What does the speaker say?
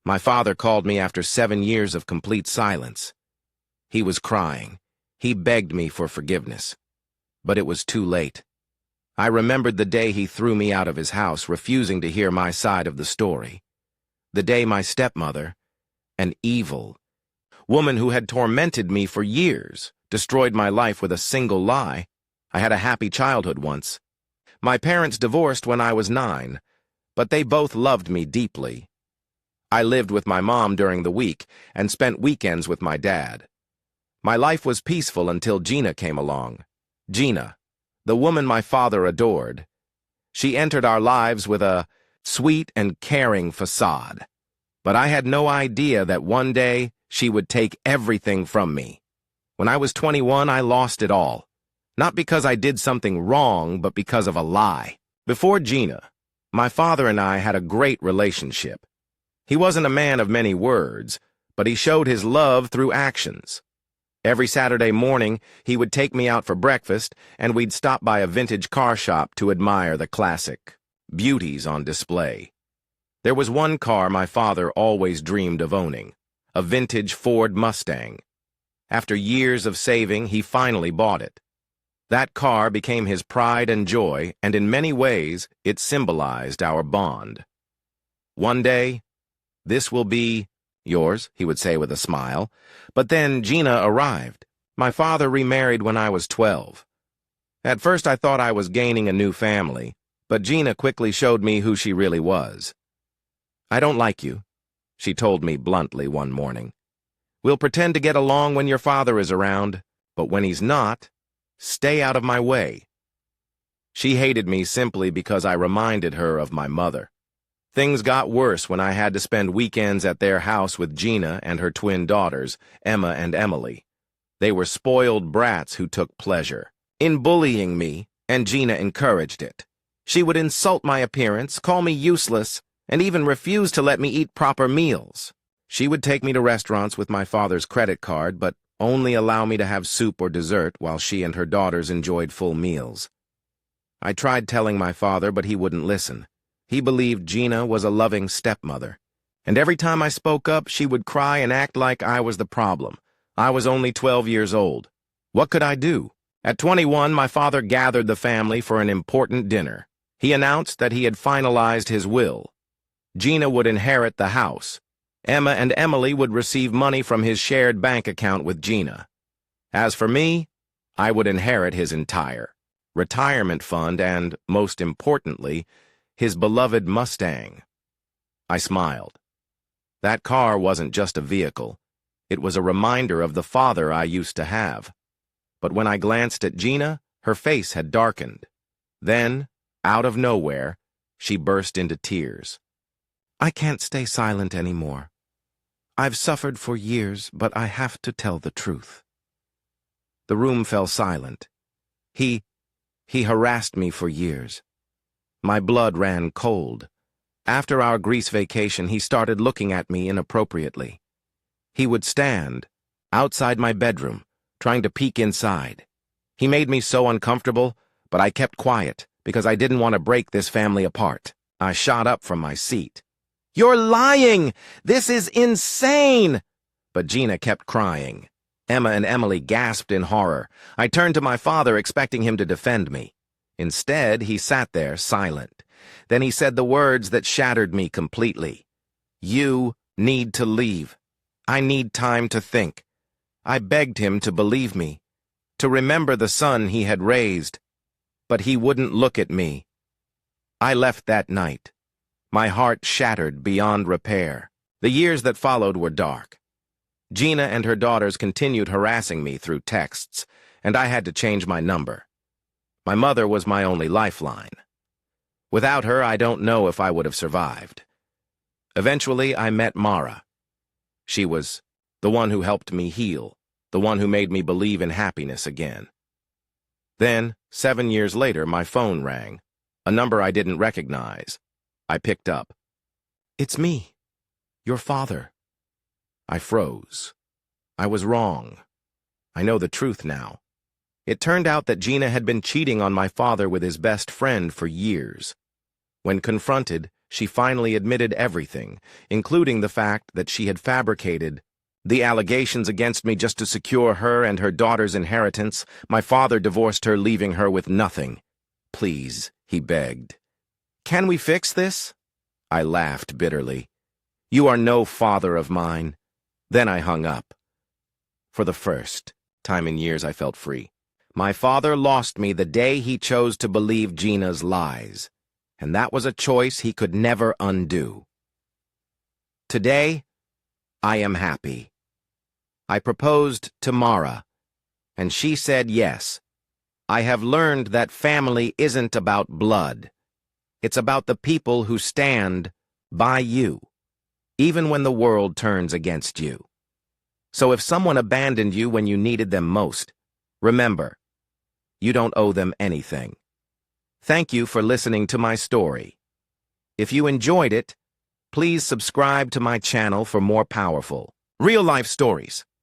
My father called me after 7 years of complete silence. He was crying. He begged me for forgiveness. But it was too late. I remembered the day he threw me out of his house, refusing to hear my side of the story. The day my stepmother, an evil woman who had tormented me for years, destroyed my life with a single lie. I had a happy childhood once. My parents divorced when I was 9, but they both loved me deeply. I lived with my mom during the week and spent weekends with my dad. My life was peaceful until Gina came along. Gina, the woman my father adored. She entered our lives with a sweet and caring facade. But I had no idea that one day she would take everything from me. When I was 21, I lost it all. Not because I did something wrong, but because of a lie. Before Gina, my father and I had a great relationship. He wasn't a man of many words, but he showed his love through actions. Every Saturday morning, he would take me out for breakfast, and we'd stop by a vintage car shop to admire the classic beauties on display. There was one car my father always dreamed of owning, a vintage Ford Mustang. After years of saving, he finally bought it. That car became his pride and joy, and in many ways, it symbolized our bond. One day, "This will be yours," he would say with a smile. But then Gina arrived. My father remarried when I was 12. At first I thought I was gaining a new family, but Gina quickly showed me who she really was. "I don't like you," she told me bluntly one morning. "We'll pretend to get along when your father is around, but when he's not, stay out of my way." She hated me simply because I reminded her of my mother. Things got worse when I had to spend weekends at their house with Gina and her twin daughters, Emma and Emily. They were spoiled brats who took pleasure in bullying me, and Gina encouraged it. She would insult my appearance, call me useless, and even refuse to let me eat proper meals. She would take me to restaurants with my father's credit card, but only allow me to have soup or dessert while she and her daughters enjoyed full meals. I tried telling my father, but he wouldn't listen. He believed Gina was a loving stepmother, and every time I spoke up, she would cry and act like I was the problem. I was only 12 years old. What could I do? At 21, my father gathered the family for an important dinner. He announced that he had finalized his will. Gina would inherit the house. Emma and Emily would receive money from his shared bank account with Gina. As for me, I would inherit his entire retirement fund and, most importantly, his beloved Mustang. I smiled. That car wasn't just a vehicle. It was a reminder of the father I used to have. But when I glanced at Gina, her face had darkened. Then, out of nowhere, she burst into tears. "I can't stay silent anymore. I've suffered for years, but I have to tell the truth." The room fell silent. He harassed me for years. My blood ran cold. After our Greece vacation, he started looking at me inappropriately. He would stand outside my bedroom, trying to peek inside. He made me so uncomfortable, but I kept quiet because I didn't want to break this family apart. I shot up from my seat. "You're lying! This is insane!" But Gina kept crying. Emma and Emily gasped in horror. I turned to my father, expecting him to defend me. Instead, he sat there, silent. Then he said the words that shattered me completely. "You need to leave. I need time to think." I begged him to believe me, to remember the son he had raised. But he wouldn't look at me. I left that night, my heart shattered beyond repair. The years that followed were dark. Gina and her daughters continued harassing me through texts, and I had to change my number. My mother was my only lifeline. Without her, I don't know if I would have survived. Eventually, I met Mara. She was the one who helped me heal, the one who made me believe in happiness again. Then, 7 years later, my phone rang, a number I didn't recognize. I picked up. "It's me, your father." I froze. I was wrong. I know the truth now. It turned out that Gina had been cheating on my father with his best friend for years. When confronted, she finally admitted everything, including the fact that she had fabricated the allegations against me just to secure her and her daughter's inheritance. My father divorced her, leaving her with nothing. Please, he begged. Can we fix this? I laughed bitterly. You are no father of mine. Then I hung up. For the first time in years, I felt free. My father lost me the day he chose to believe Gina's lies, and that was a choice he could never undo. Today, I am happy. I proposed to Mara, and she said yes. I have learned that family isn't about blood. It's about the people who stand by you, even when the world turns against you. So if someone abandoned you when you needed them most, remember, you don't owe them anything. Thank you for listening to my story. If you enjoyed it, please subscribe to my channel for more powerful, real-life stories.